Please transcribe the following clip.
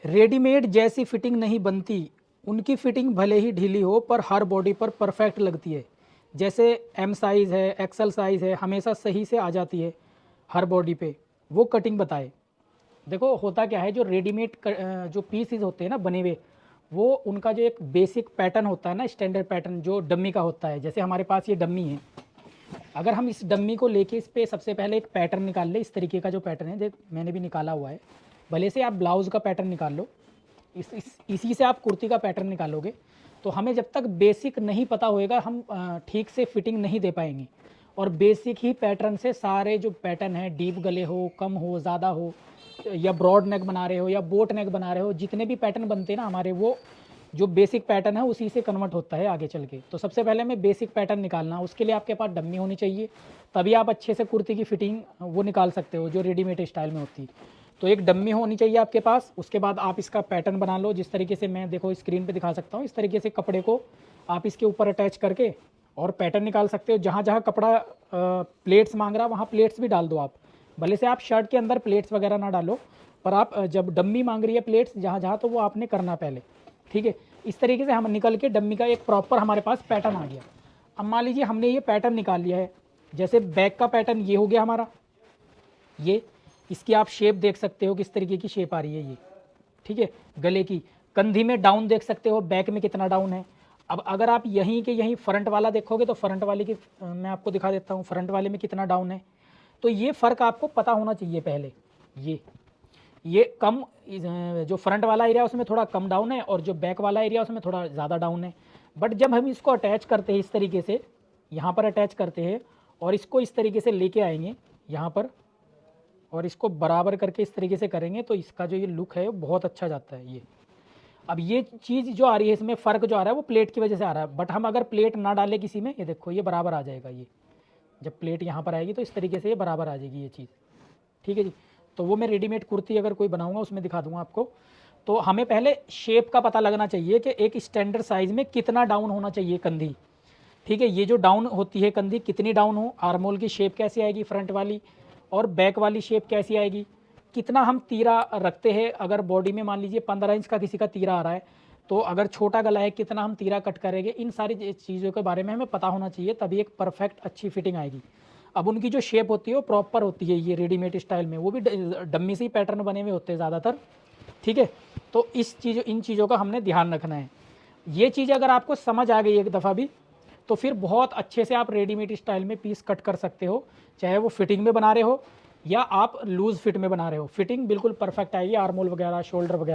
Readymade जैसी fitting नहीं बनती, उनकी फिटिंग भले ही ढीली हो पर हर बॉडी पर परफेक्ट लगती है। जैसे एम साइज़ है, एक्सल साइज़ है, हमेशा सही से आ जाती है हर बॉडी पे, वो कटिंग बताए। देखो होता क्या है, जो रेडीमेड जो पीसेज होते हैं ना बने हुए, वो उनका जो एक बेसिक पैटर्न होता है ना, स्टैंडर्ड पैटर्न जो डम्मी का होता है। जैसे हमारे पास ये डम्मी है, अगर हम इस डम्मी को लेके इस पे सबसे पहले एक पैटर्न निकाल ले, इस तरीके का जो पैटर्न है, देख मैंने भी निकाला हुआ है। भले से आप ब्लाउज़ का पैटर्न निकाल लो, इसी से आप कुर्ती का पैटर्न निकालोगे, तो हमें जब तक बेसिक नहीं पता होएगा हम ठीक से फिटिंग नहीं दे पाएंगे। और बेसिक ही पैटर्न से सारे जो पैटर्न है, डीप गले हो, कम हो, ज़्यादा हो, या ब्रॉड नेक बना रहे हो या बोट नेक बना रहे हो, जितने भी पैटर्न बनते हैं ना हमारे, वो जो बेसिक पैटर्न है उसी से कन्वर्ट होता है आगे चल के। तो सबसे पहले हमें बेसिक पैटर्न निकालना, उसके लिए आपके पास डम्मी होनी चाहिए, तभी आप अच्छे से कुर्ती की फिटिंग वो निकाल सकते हो जो रेडीमेड स्टाइल में होती है। तो एक डम्मी होनी चाहिए आपके पास। उसके बाद आप इसका पैटर्न बना लो, जिस तरीके से मैं देखो स्क्रीन पे दिखा सकता हूँ। इस तरीके से कपड़े को आप इसके ऊपर अटैच करके और पैटर्न निकाल सकते हो। जहाँ जहाँ कपड़ा प्लेट्स मांग रहा, वहाँ प्लेट्स भी डाल दो आप। भले से आप शर्ट के अंदर प्लेट्स वगैरह ना डालो, पर आप जब डम्मी मांग रही है प्लेट्स जहाँ जहाँ, तो वो आपने करना पहले, ठीक है। इस तरीके से हम निकल के डम्मी का एक प्रॉपर हमारे पास पैटर्न आ गया। अब मान लीजिए हमने ये पैटर्न निकाल लिया है, जैसे बैक का पैटर्न ये हो गया हमारा, ये इसकी आप शेप देख सकते हो किस तरीके की शेप आ रही है ये, ठीक है। गले की कंधी में डाउन देख सकते हो, बैक में कितना डाउन है। अब अगर आप यहीं के यहीं फ्रंट वाला देखोगे तो फ्रंट वाले की मैं आपको दिखा देता हूँ, फ्रंट वाले में कितना डाउन है। तो ये फ़र्क आपको पता होना चाहिए पहले। ये कम, जो फ्रंट वाला एरिया उसमें थोड़ा कम डाउन है और जो बैक वाला एरिया उसमें थोड़ा ज़्यादा डाउन है। बट जब हम इसको अटैच करते हैं इस तरीके से, यहाँ पर अटैच करते हैं और इसको इस तरीके से लेके आएंगे यहाँ पर, और इसको बराबर करके इस तरीके से करेंगे, तो इसका जो ये लुक है वो बहुत अच्छा जाता है। ये अब ये चीज़ जो आ रही है, इसमें फ़र्क जो आ रहा है वो प्लेट की वजह से आ रहा है। बट हम अगर प्लेट ना डालें किसी में, ये देखो ये बराबर आ जाएगा। ये जब प्लेट यहाँ पर आएगी तो इस तरीके से ये बराबर आ जाएगी ये चीज़, ठीक है जी। तो वो मैं रेडीमेड कुर्ती अगर कोई बनाऊंगा उसमें दिखा दूंगा आपको। तो हमें पहले शेप का पता लगना चाहिए कि एक स्टैंडर्ड साइज़ में कितना डाउन होना चाहिए कंधी, ठीक है। ये जो डाउन होती है कंधी, कितनी डाउन हो, आर्मोल की शेप कैसी आएगी फ्रंट वाली, और बैक वाली शेप कैसी आएगी, कितना हम तीरा रखते हैं। अगर बॉडी में मान लीजिए 15 इंच का किसी का तीरा आ रहा है, तो अगर छोटा गला है कितना हम तीरा कट करेंगे। इन सारी चीज़ों के बारे में हमें पता होना चाहिए, तभी एक परफेक्ट अच्छी फिटिंग आएगी। अब उनकी जो शेप होती है वो प्रॉपर होती है ये रेडीमेड स्टाइल में, वो भी डम्मी से ही पैटर्न बने हुए होते हैं ज़्यादातर, ठीक है। तो इन चीज़ों का हमने ध्यान रखना है। ये चीज़ अगर आपको समझ आ गई एक दफ़ा भी, तो फिर बहुत अच्छे से आप रेडीमेड स्टाइल में पीस कट कर सकते हो, चाहे वो फिटिंग में बना रहे हो या आप लूज़ फिट में बना रहे हो। फिटिंग बिल्कुल परफेक्ट आएगी, आर्मोल वगैरह, शोल्डर वगैरह।